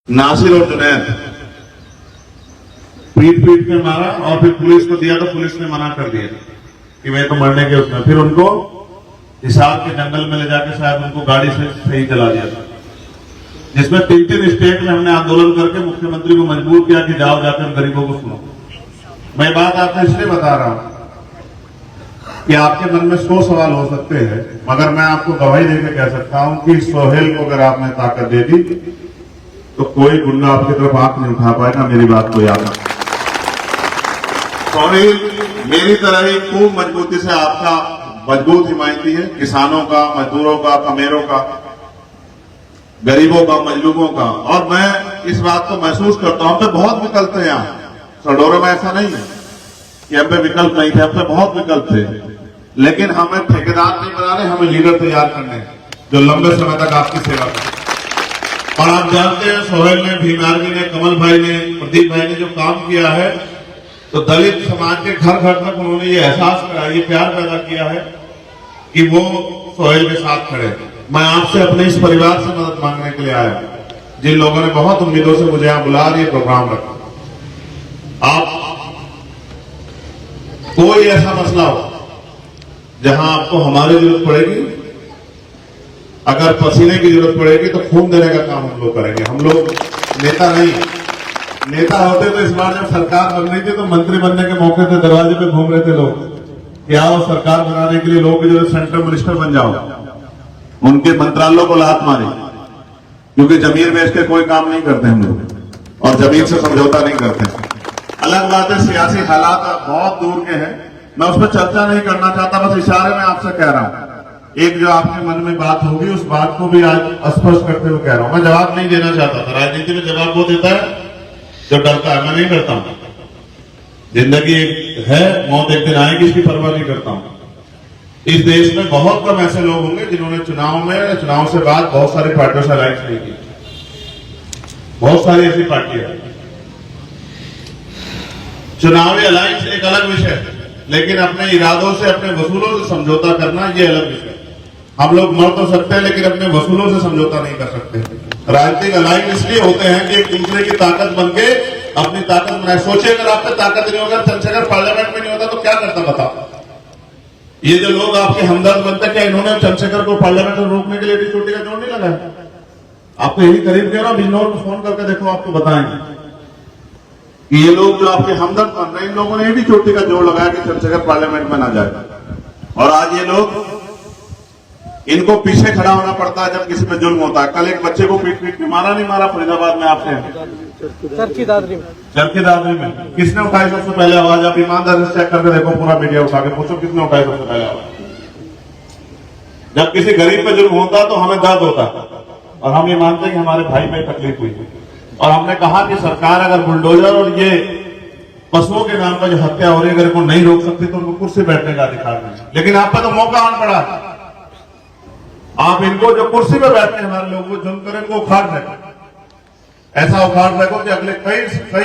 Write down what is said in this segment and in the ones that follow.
नासिर और जुनैद पीट के मारा और फिर पुलिस को दिया तो पुलिस ने मना कर दिया कि मैं तो मरने के उसमें, फिर उनको हिसार के जंगल में ले जाके शायद उनको गाड़ी से सही चला दिया था, जिसमें 3 स्टेट में हमने आंदोलन करके मुख्यमंत्री को मजबूर किया कि जाओ जाकर गरीबों को सुनो। मैं बात आपको इसलिए बता रहा हूं कि आपके मन में 100 सवाल हो सकते हैं, मगर मैं आपको गवाही देकर कह सकता हूं कि सोहेल को अगर आपने ताकत दे दी तो कोई गुंडा आपकी तरफ आंख नहीं उठा पाएगा। मेरी बात को याद रखना। सोहेल मेरी तरह ही खूब मजबूती से आपका मजबूत हिमायती है, किसानों का, मजदूरों का, कमेरों का, गरीबों का, मजलूमों का। और मैं इस बात को महसूस करता हूं, हम पे बहुत विकल्प है। यहाँ सडोरे में ऐसा नहीं है कि हम पे विकल्प नहीं थे, हम पे बहुत विकल्प थे, लेकिन हमें ठेकेदार नहीं बनाने, हमें लीडर तैयार करने जो लंबे समय तक आपकी सेवा करें। और आप जानते हैं सोहेल ने, भीम आर्मी ने, कमल भाई ने, प्रदीप भाई ने जो काम किया है, तो दलित समाज के घर घर तक उन्होंने ये एहसास कराया, ये प्यार पैदा किया है कि वो सोहेल के साथ खड़े। मैं आपसे अपने इस परिवार से मदद मांगने के लिए आया, जिन लोगों ने बहुत उम्मीदों से मुझे यहां बुला ये प्रोग्राम रखा। आप कोई ऐसा मसला हो जहां आपको हमारी जरूरत पड़ेगी, अगर पसीने की जरूरत पड़ेगी तो खून देने का काम हम लोग करेंगे। हम लोग नेता नहीं, नेता होते तो इस बार जब सरकार बन रही थी तो मंत्री बनने के मौके से दरवाजे पे घूम रहे थे लोग कि आओ सरकार बनाने के लिए लोगों की जरूरत, सेंट्रल मिनिस्टर बन जाओ। उनके मंत्रालयों को लात मारी, क्योंकि जमीन बेच के कोई काम नहीं करते हम लोग, और जमीन से समझौता नहीं करते। अलग बात है सियासी हालात बहुत दूर के हैं, मैं उस पर चर्चा नहीं करना चाहता, बस इशारे में आपसे कह रहा हूं। एक जो आपके मन में बात होगी उस बात को भी आज स्पष्ट करते हुए कह रहा हूं। मैं जवाब नहीं देना चाहता था, राजनीति में जवाब वो देता है जो डरता है, मैं नहीं डरता हूं। जिंदगी है, मौत एक दिन आएगी, इसकी परवाह नहीं करता हूं। इस देश में बहुत कम ऐसे लोग होंगे जिन्होंने चुनाव से बाद बहुत सारी पार्टियों से अलायंस नहीं की। बहुत सारी ऐसी पार्टियां, चुनावी अलायंस एक अलग विषय है, लेकिन अपने इरादों से, अपने वसूलों से समझौता करना ये अलग विषय है। हम लोग मर तो सकते हैं लेकिन अपने वसूलों से समझौता नहीं कर सकते। राजनीतिक अलायंस इसलिए होते हैं कि एक दूसरे की ताकत बन के अपनी ताकत बनाए। सोचिए अगर आप पे ताकत नहीं होगा, चंद्रशेखर पार्लियामेंट में नहीं होता तो क्या करता बताओ। ये जो लोग आपके हमदर्द बनते, क्या इन्होंने चंद्रशेखर को पार्लियामेंट में रोकने के लिए भी चोटी का जोड़ नहीं लगाया? आपको यही करीब कह रहा हूं, बिजनौर को फोन करके देखो, आपको बताएंगे कि ये लोग जो आपके हमदर्द बन रहे हैं, इन लोगों ने भी चोटी का जोड़ लगाया कि चंद्रशेखर पार्लियामेंट में ना जाए। और आज ये लोग, इनको पीछे खड़ा होना पड़ता है जब किसी पे जुल्म होता है। कल एक बच्चे को पीट के मारा, नहीं मारा फरीदाबाद में, आपसे चरखी दादरी में किसने उठाई सबसे पहले आवाज? आप ईमानदारी से चेक करके देखो, पूरा मीडिया उठा के पूछो किसने उठाई सबसे पहले आवाज। जब किसी गरीब पे जुल्म होता तो हमें दर्द होता, और हम ये मानते कि हमारे भाई पे तकलीफ हुई, और हमने कहा कि सरकार अगर बुलडोजर और ये पशुओं के नाम पर जो हत्या हो रही है, अगर इनको नहीं रोक सकती तो उनको कुर्सी बैठने का अधिकार नहीं। लेकिन आप पे तो मौका आन पड़ा, आप इनको जो कुर्सी पे बैठते हैं, हमारे लोगों को जुल्म करें, इनको उखाड़ फेंको। ऐसा उखाड़ फेंको कि अगले कई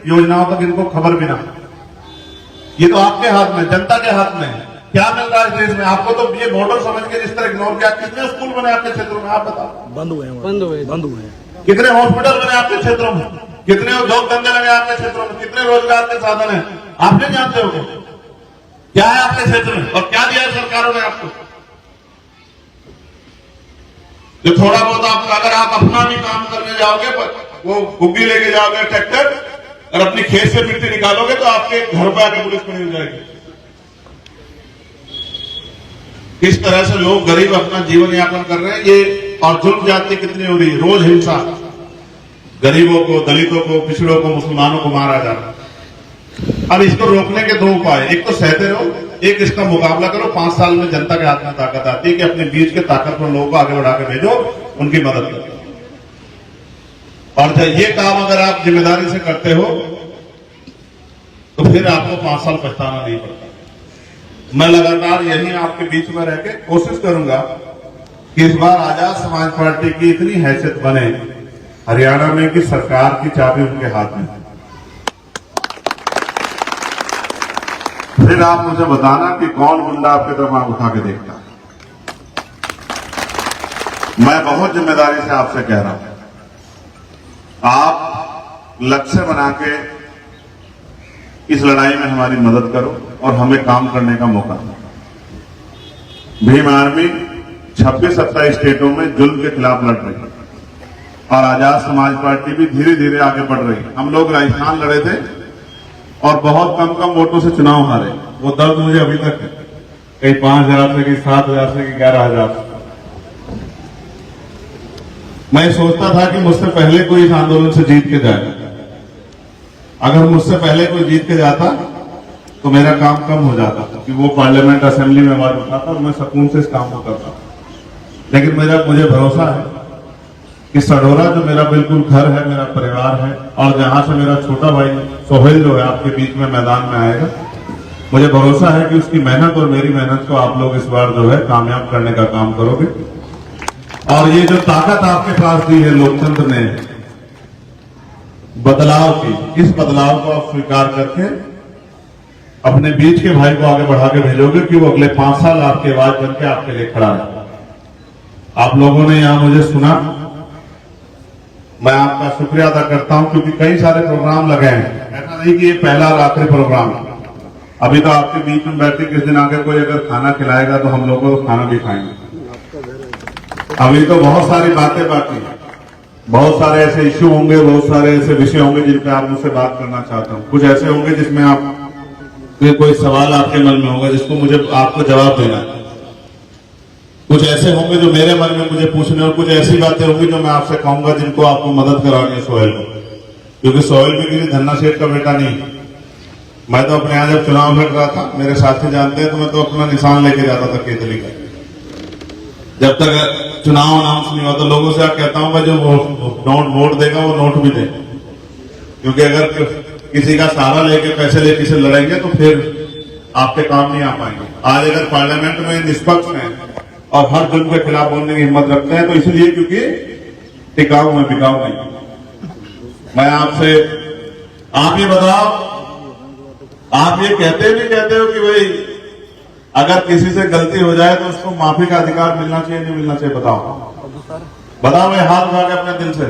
योजनाओं तक इनको खबर भी ना। ये तो आपके हाथ में, जनता के हाथ में। क्या मिल रहा है इस देश में आपको? तो ये वोटर समझ के जिस तरह इग्नोर किया। कितने स्कूल बने आपके क्षेत्रों में, आप बताओ? बंद हुए। कितने हॉस्पिटल बने आपके क्षेत्रों में? कितने उद्योग धंधे लगे आपके क्षेत्रों में? कितने रोजगार के साधन है? आप नहीं जानते हो क्या है आपके क्षेत्र में, और क्या दिया है सरकारों ने आपको? जो थोड़ा बहुत आपका, अगर आप अपना भी काम करने जाओगे, वो गुग्गी लेके जाओगे ट्रैक्टर, और अपनी खेत से मिट्टी निकालोगे तो आपके घर पे आके पुलिस खड़ी हो जाएगी। किस तरह से लोग गरीब अपना जीवन यापन कर रहे हैं ये, और जुल्म जाति कितनी हो रही है, रोज हिंसा, गरीबों को, दलितों को, पिछड़ों को, मुसलमानों को मारा जा रहा है। अब इसको रोकने के 2 उपाय, एक तो सहते रहो, एक इसका मुकाबला करो। 5 साल में जनता के हाथ में ताकत आती है कि अपने बीच के ताकतवर लोगों को आगे बढ़ा के भेजो, उनकी मदद करो। और ये काम अगर आप जिम्मेदारी से करते हो तो फिर आपको 5 साल पछताना नहीं पड़ता। मैं लगातार यही आपके बीच में रह के कोशिश करूंगा कि इस बार आजाद समाज पार्टी की इतनी हैसियत बने हरियाणा में कि सरकार की चाबी उनके हाथ में। फिर आप मुझे बताना कि कौन गुंडा आपके तरफ आंख उठा के देखता है। मैं बहुत जिम्मेदारी से आपसे कह रहा हूं, आप लक्ष्य बना के इस लड़ाई में हमारी मदद करो और हमें काम करने का मौका दो। भीम आर्मी 26-27 स्टेटों में जुल्म के खिलाफ लड़ रही है और आजाद समाज पार्टी भी धीरे धीरे आगे बढ़ रही है। हम लोग राजस्थान लड़े थे और बहुत कम वोटों से चुनाव हारे। वो दर्द मुझे अभी तक है, कहीं 5,000 से, कहीं 7,000 से, कहीं 11,000। मैं सोचता था कि मुझसे पहले कोई इस आंदोलन से जीत के जाए। अगर मुझसे पहले कोई जीत के जाता तो मेरा काम कम हो जाता कि वो पार्लियामेंट असेंबली में आवाज उठाता और मैं सुकून से इस काम को करता। लेकिन मुझे भरोसा है कि सडोरा जो मेरा बिल्कुल घर है, मेरा परिवार है, और जहां से मेरा छोटा भाई सोहेल जो है आपके बीच में मैदान में आएगा, मुझे भरोसा है कि उसकी मेहनत और मेरी मेहनत को आप लोग इस बार जो है कामयाब करने का काम करोगे। और ये जो ताकत आपके पास दी है लोकतंत्र ने बदलाव की, इस बदलाव को आप स्वीकार करके अपने बीच के भाई को आगे बढ़ा के भेजोगे कि वो अगले 5 साल आपकी आवाज बन के आपके लिए खड़ा है। आप लोगों ने यहां मुझे सुना, मैं आपका शुक्रिया अदा करता हूं, क्योंकि कई सारे प्रोग्राम लगे हैं। ऐसा नहीं कि ये पहला और आखिरी प्रोग्राम है। अभी तो आपके बीच में बैठ के किस दिन आगे कोई अगर खाना खिलाएगा तो हम लोगों को खाना भी खाएंगे। अभी तो बहुत सारी बातें बाकी हैं, बहुत सारे ऐसे इश्यू होंगे, बहुत सारे ऐसे विषय होंगे जिन पे आप मुझसे बात करना चाहता हूं। कुछ ऐसे होंगे जिसमें आप कोई सवाल आपके मन में होगा जिसको मुझे आपको जवाब देना है। कुछ ऐसे होंगे जो मेरे मन में मुझे पूछने, और कुछ ऐसी बातें होंगी जो मैं आपसे कहूंगा जिनको आपको मदद करानी है सोहेल को, क्योंकि सोहेल भी किसी धन्ना सेठ का बेटा नहीं। मैं तो अपने यहाँ जब चुनाव लड़ रहा था, मेरे साथी जानते हैं, तो मैं तो अपना निशान लेके जाता था केतली का। जब तक चुनाव अनाउंस नहीं हुआ तो लोगों से आप कहता हूं भाई जो वोट देगा वो नोट भी दे, क्योंकि अगर किसी का सहारा लेके पैसे लेके से लड़ेंगे तो फिर आपके काम नहीं आ पाएंगे। आज अगर पार्लियामेंट में निष्पक्ष हैं और हर जुल्म के खिलाफ बोलने की हिम्मत रखते हैं तो इसलिए क्योंकि टिकाऊ है, बिकाऊ नहीं। मैं आपसे, आप ये बताओ, आप ये कहते हो कि भाई अगर किसी से गलती हो जाए तो उसको माफी का अधिकार मिलना चाहिए, नहीं मिलना चाहिए? बताओ भाई, हाथ उठा के अपने दिल से।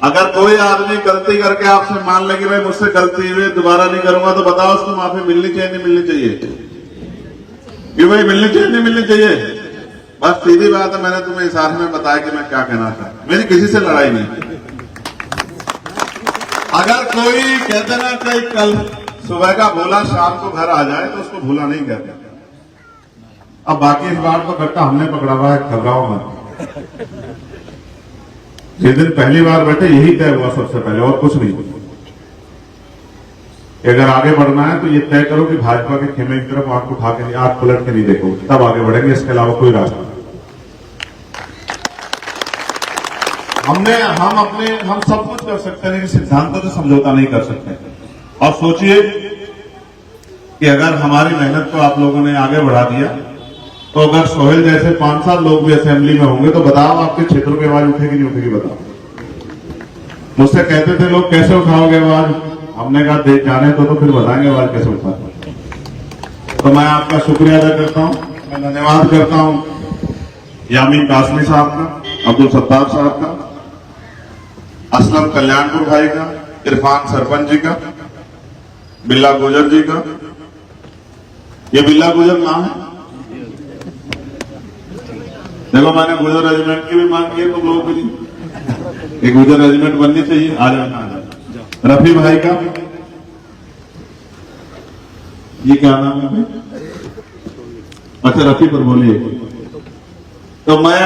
अगर कोई आदमी गलती करके आपसे मान ले कि भाई मुझसे गलती हुई, दोबारा नहीं करूंगा, तो बताओ उसको माफी मिलनी चाहिए, नहीं मिलनी चाहिए? कि भाई मिलनी चाहिए, नहीं मिलनी चाहिए? बस सीधी बात है। मैंने तुम्हें इशारे में बताया कि मैं क्या कहना चाहता। मेरी किसी से लड़ाई नहीं। अगर कोई कहते ना कि कल सुबह का भूला शाम को घर आ जाए तो उसको भूला नहीं कहते। अब बाकी इस बार तो कट्टा हमने पकड़ा हुआ है, घबराओ मत। जिस दिन पहली बार बैठे यही तय हुआ सबसे पहले, और कुछ नहीं। अगर आगे बढ़ना है तो ये तय करो कि भाजपा के खेमे की तरफ आंख उठा के, आंख पलट के नहीं देखो, तब आगे बढ़ेंगे। इसके अलावा कोई रास्ता हम सब कुछ कर सकते हैं, लेकिन सिद्धांतों से समझौता नहीं कर सकते। और सोचिए कि अगर हमारी मेहनत को आप लोगों ने आगे बढ़ा दिया तो अगर सोहेल जैसे 5-7 लोग भी असेंबली में होंगे तो बताओ आपके क्षेत्रों की आवाज उठेगी नहीं उठेगी? बताओ। मुझसे कहते थे लोग कैसे उठाओगे आवाज? हमने कहा देख जाने तो फिर बताएंगे आवाज कैसे उठाते। तो मैं आपका शुक्रिया अदा करता हूं, मैं धन्यवाद करता हूं यामीन कासमी साहब का, अब्दुल सत्तार साहब का, असलम कल्याणपुर भाई का, इरफान सरपंच जी का, बिल्ला गुजर जी का। ये बिल्ला गुजर नाम है। देखो, मैंने गुजर रेजिमेंट की भी मांग की है तुम लोगों के लिए। एक गुजर रेजिमेंट बननी चाहिए। आ जाओ। रफी भाई का, ये क्या नाम है भाई? अच्छा, रफी पर बोलिए। तो मैं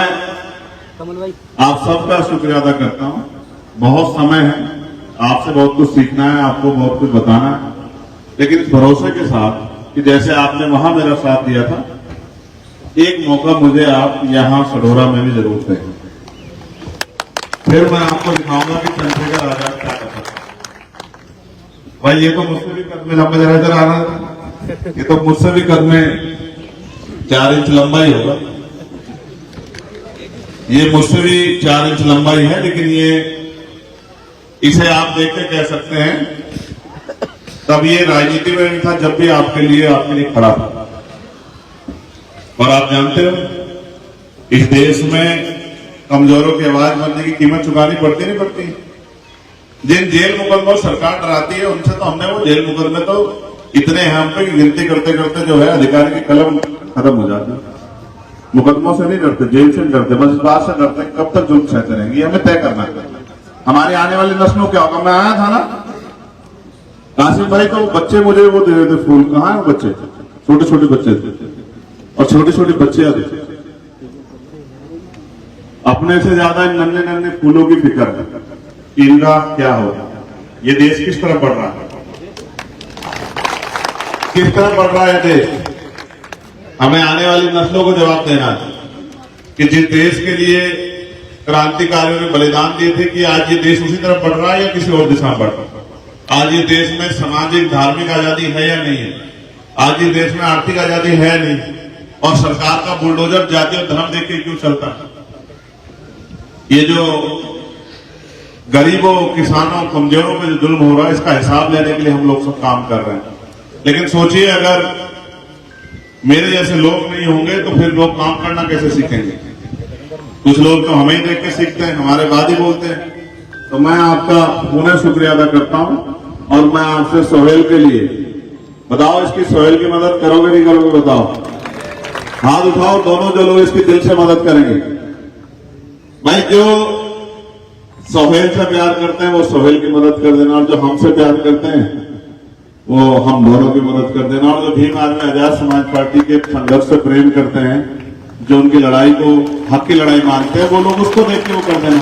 आप सबका शुक्रिया अदा करता हूं। बहुत समय है, आपसे बहुत कुछ सीखना है, आपको बहुत कुछ बताना है, लेकिन इस भरोसे के साथ कि जैसे आपने वहां मेरा साथ दिया था, एक मौका मुझे आप यहां सडोरा में भी जरूर दें। फिर मैं आपको दिखाऊंगा कि चंद्रशेखर आजाद क्या करता था। भाई ये तो मुझसे भी कद में लंबा जरा आ रहा था, ये तो मुझसे भी कद में 4 इंच लंबाई होगा, ये मुझसे भी 4 इंच लंबाई है, लेकिन ये इसे आप देख के कह सकते हैं तब ये राजनीति में नहीं था जब भी आपके लिए खड़ा था। और आप जानते हो इस देश में कमजोरों की आवाज बनने की कीमत चुकानी पड़ती नहीं पड़ती? जिन जेल मुकदमों सरकार डराती है उनसे तो हमने वो जेल मुकदमे तो इतने हैं हम पे कि गिनती करते करते जो है अधिकारी की कलम खत्म हो जाती है। मुकदमों से नहीं डरते, जेल से नहीं डरते, बस इस बात से डरते कब तक जुल्म सहते रहेंगे, हमें तय करना है। हमारी आने वाली नस्लों क्या होगा। मैं आया था ना कासिम भाई, तो बच्चे मुझे वो दे रहे थे फूल। कहाँ है वो बच्चे? छोटे छोटे बच्चे थे और छोटी छोटी बच्चियां थी। अपने से ज्यादा इन नन्हे नन्हे फूलों की फिक्र है कि इनका क्या होगा, ये देश किस तरह बढ़ रहा है, किस तरह बढ़ रहा है देश। हमें आने वाली नस्लों को जवाब देना है कि जिस देश के लिए क्रांतिकारियों ने बलिदान दिए थे कि आज ये देश उसी तरफ बढ़ रहा है या किसी और दिशा में बढ़ रहा है। आज ये देश में सामाजिक धार्मिक आजादी है या नहीं है, आज ये देश में आर्थिक आजादी है नहीं, और सरकार का बुलडोजर जाति और धर्म देख के क्यों चलता है। ये जो गरीबों, किसानों, कमजोरों पे जो जुल्म हो रहा है, इसका हिसाब लेने के लिए हम लोग सब काम कर रहे हैं। लेकिन सोचिए, अगर मेरे जैसे लोग नहीं होंगे तो फिर लोग काम करना कैसे सीखेंगे। कुछ लोग तो हमें ही देख के सीखते हैं, हमारे बाद ही बोलते हैं। तो मैं आपका पुनः शुक्रिया अदा करता हूं और मैं आपसे सोहेल के लिए, बताओ इसकी सोहेल की मदद करोगे नहीं करोगे? बताओ, हाथ उठाओ दोनों जो लोग इसकी दिल से मदद करेंगे। भाई जो सोहेल से प्यार करते हैं वो सोहेल की मदद कर देना, और जो हमसे प्यार करते हैं वो हम दोनों की मदद कर देना। और जो भीम आर्मी आजाद समाज पार्टी के संघर्ष से प्रेम करते हैं, जो उनकी लड़ाई को हक की लड़ाई मानते हैं, वो लोग उसको देख के वो कर देना।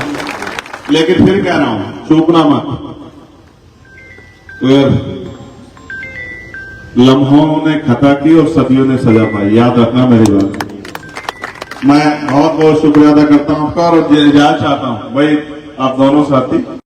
लेकिन फिर कह रहा हूं, चूकना मत। तो यार लम्हों ने खता की और सदियों ने सजा पाई, याद रखना मेरी बात। मैं बहुत बहुत शुक्रिया अदा करता हूं आपका और इजाजत चाहता हूं भाई, आप दोनों साथी।